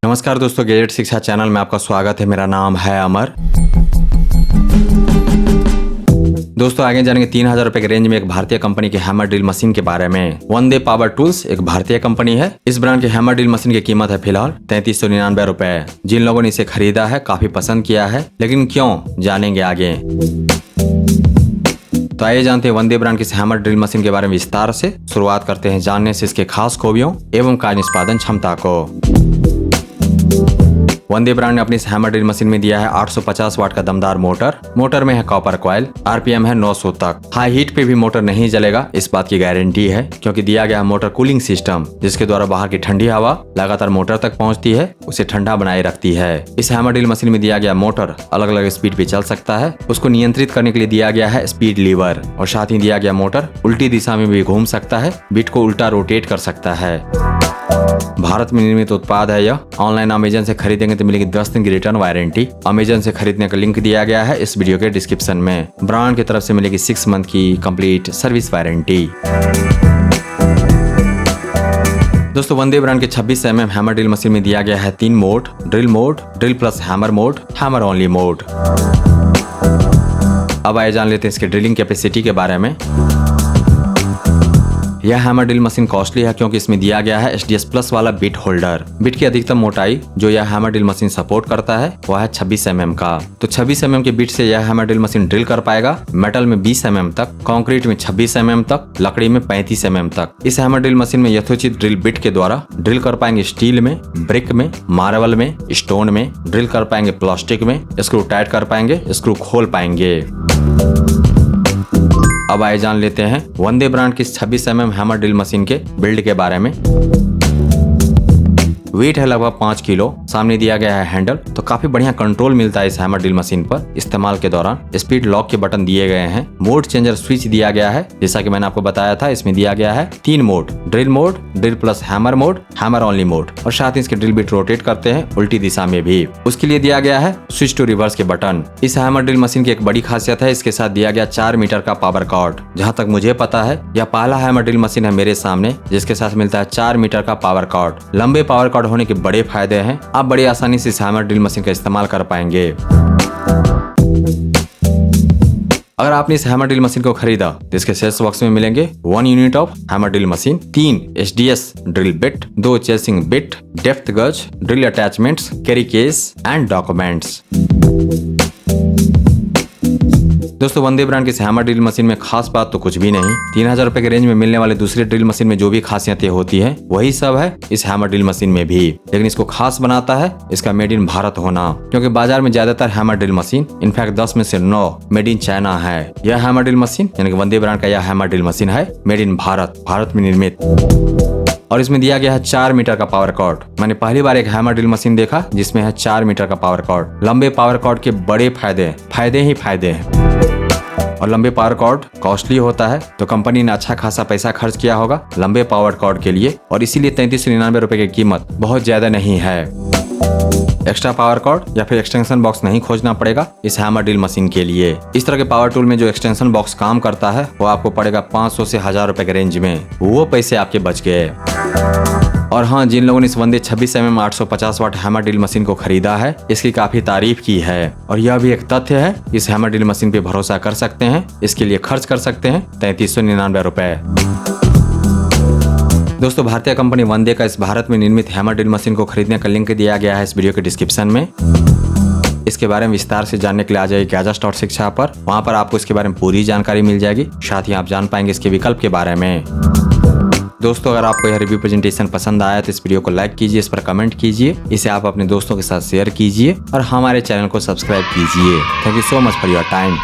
नमस्कार दोस्तों, गैजेट शिक्षा चैनल में आपका स्वागत है। मेरा नाम है अमर। दोस्तों आगे जानेंगे 3000 रुपए के रेंज में एक भारतीय कंपनी की हैमर ड्रिल मशीन के बारे में। वंदे पावर टूल्स एक भारतीय कंपनी है। इस ब्रांड की हैमर ड्रिल मशीन की कीमत है फिलहाल 3399 रुपए। जिन लोगों ने इसे खरीदा है काफी पसंद किया है, लेकिन क्यों, जानेंगे आगे। तो आइए जानते हैं वंदे ब्रांड की इस हैमर ड्रिल मशीन के बारे में विस्तार से। शुरुआत करते हैं जानने से इसके खास खूबियों एवं कार्य निष्पादन क्षमता को। वंदे ब्रांड ने अपनी इस हैमर ड्रिल मशीन में दिया है 850 वाट का दमदार मोटर में है कॉपर कॉइल, आरपीएम है 900 तक। हाई हीट पे भी मोटर नहीं जलेगा, इस बात की गारंटी है, क्योंकि दिया गया है मोटर कूलिंग सिस्टम, जिसके द्वारा बाहर की ठंडी हवा लगातार मोटर तक पहुंचती है, उसे ठंडा बनाए रखती है। इस हैमर ड्रिल मशीन में दिया गया मोटर अलग अलग स्पीड पे चल सकता है। उसको नियंत्रित करने के लिए दिया गया है स्पीड लीवर, और साथ ही दिया गया मोटर उल्टी दिशा में भी घूम सकता है, बिट को उल्टा रोटेट कर सकता है। भारत में निर्मित उत्पाद है यह। ऑनलाइन अमेजन से खरीदेंगे तो मिलेगी 10 दिन की रिटर्न वारंटी। अमेजन से खरीदने का लिंक दिया गया है इस वीडियो के डिस्क्रिप्शन में। ब्रांड की तरफ से मिलेगी 6 मंथ की कंप्लीट सर्विस वारंटी। दोस्तों वंदे ब्रांड के 26 mm हैमर ड्रिल मशीन में दिया गया है 3 mode, drill plus hammer mode, hammer only mode. अब आइए जान लेते हैं इसके ड्रिलिंग कैपेसिटी के बारे में। यह हैमर ड्रिल मशीन कॉस्टली है क्योंकि इसमें दिया गया है SDS प्लस वाला बिट होल्डर। बिट की अधिकतम मोटाई जो यह हैमर ड्रिल मशीन सपोर्ट करता है वह है 26 mm का। तो 26 mm के बिट से यह हैमर ड्रिल मशीन ड्रिल कर पाएगा मेटल में 20 mm तक, कंक्रीट में 26 mm तक, लकड़ी में 35 mm तक। इस हैमर ड्रिल मशीन में यथोचित ड्रिल बिट के द्वारा ड्रिल कर पाएंगे स्टील में, ब्रिक में, मार्बल में, स्टोन में, ड्रिल कर पाएंगे प्लास्टिक में, स्क्रू टाइट कर पाएंगे, स्क्रू खोल पाएंगे। अब आइए जान लेते हैं वंदे ब्रांड की 26 mm हैमर ड्रिल मशीन के बिल्ड के बारे में। वेट है लगभग 5 किलो। सामने दिया गया है हैंडल, तो काफी बढ़िया कंट्रोल मिलता है इस हैमर ड्रिल मशीन पर इस्तेमाल के दौरान। स्पीड लॉक के बटन दिए गए हैं। मोड चेंजर स्विच दिया गया है, जैसा कि मैंने आपको बताया था। इसमें दिया गया है 3 mode, drill plus hammer mode, hammer only mode, और साथ ही इसके ड्रिल बिट रोटेट करते हैं उल्टी दिशा में भी। उसके लिए दिया गया है स्विच टू रिवर्स के बटन। इस हैमर ड्रिल मशीन की एक बड़ी खासियत है, इसके साथ दिया गया 4 मीटर का पावर कॉर्ड। जहाँ तक मुझे पता है यह पहला हैमर ड्रिल मशीन है मेरे सामने जिसके साथ मिलता है 4 मीटर का पावर कॉर्ड। लंबे पावर कॉर्ड होने के बड़े फायदे हैं। आप बड़ी आसानी से इस हैमर ड्रिल मशीन का इस्तेमाल कर पाएंगे। अगर आपने इस हैमर ड्रिल मशीन को खरीदा तो इसके सेल्स बॉक्स में मिलेंगे 1 unit of hammer drill machine, 3 SDS drill bit, 2 chasing bit, depth gauge, drill attachments, carry case and documents. दोस्तों वंदे ब्रांड की इस हैमर ड्रिल मशीन में खास बात तो कुछ भी नहीं। 3000 रुपए के रेंज में मिलने वाले दूसरे ड्रिल मशीन में जो भी खासियतें होती हैं वही सब है इस हैमर ड्रिल मशीन में भी, लेकिन इसको खास बनाता है इसका मेड इन भारत होना। क्योंकि बाजार में ज्यादातर हैमर ड्रिल मशीन, इनफैक्ट 10 में से 9 मेड इन चाइना है। यह हैमर ड्रिल मशीन यानी कि वंदे ब्रांड का यह हैमर ड्रिल मशीन है मेड इन भारत में निर्मित, और इसमें दिया गया है 4 मीटर का पावर कॉर्ड। मैंने पहली बार एक हैमर ड्रिल मशीन देखा जिसमें है 4 मीटर का पावर कॉर्ड। लंबे पावर कॉर्ड के बड़े फायदे ही फायदे हैं, और लंबे पावर कॉर्ड कॉस्टली होता है, तो कंपनी ने अच्छा खासा पैसा खर्च किया होगा लंबे पावर कॉर्ड के लिए, और इसीलिए 3399 रुपए की कीमत बहुत ज्यादा नहीं है। एक्स्ट्रा पावर कॉर्ड या फिर एक्सटेंशन बॉक्स नहीं खोजना पड़ेगा इस हैमर ड्रिल मशीन के लिए। इस तरह के पावर टूल में जो एक्सटेंशन बॉक्स काम करता है वो आपको पड़ेगा 500 से 1000 रुपए के रेंज में। वो पैसे आपके बच गए। और हाँ, जिन लोगों ने इस वंदे 26 mm 850 वाट हैमर ड्रिल मशीन को खरीदा है इसकी काफी तारीफ की है, और यह भी एक तथ्य है इस हैमर ड्रिल मशीन पे भरोसा कर सकते हैं। इसके लिए खर्च कर सकते हैं 3399 रुपए। दोस्तों भारतीय कंपनी वंदे का इस भारत में निर्मित हैमर ड्रिल मशीन को खरीदने का लिंक दिया गया है इस वीडियो के डिस्क्रिप्शन में। इसके बारे में विस्तार से जानने के लिए आ जाइए gajas.शिक्षा पर। वहाँ पर आपको इसके बारे में पूरी जानकारी मिल जाएगी। साथ ही आप जान पाएंगे इसके विकल्प के बारे में। दोस्तों अगर आपको यह रिव्यू प्रेजेंटेशन पसंद आया तो इस वीडियो को लाइक कीजिए, इस पर कमेंट कीजिए, इसे आप अपने दोस्तों के साथ शेयर कीजिए, और हमारे चैनल को सब्सक्राइब कीजिए। Thank you so much for your time.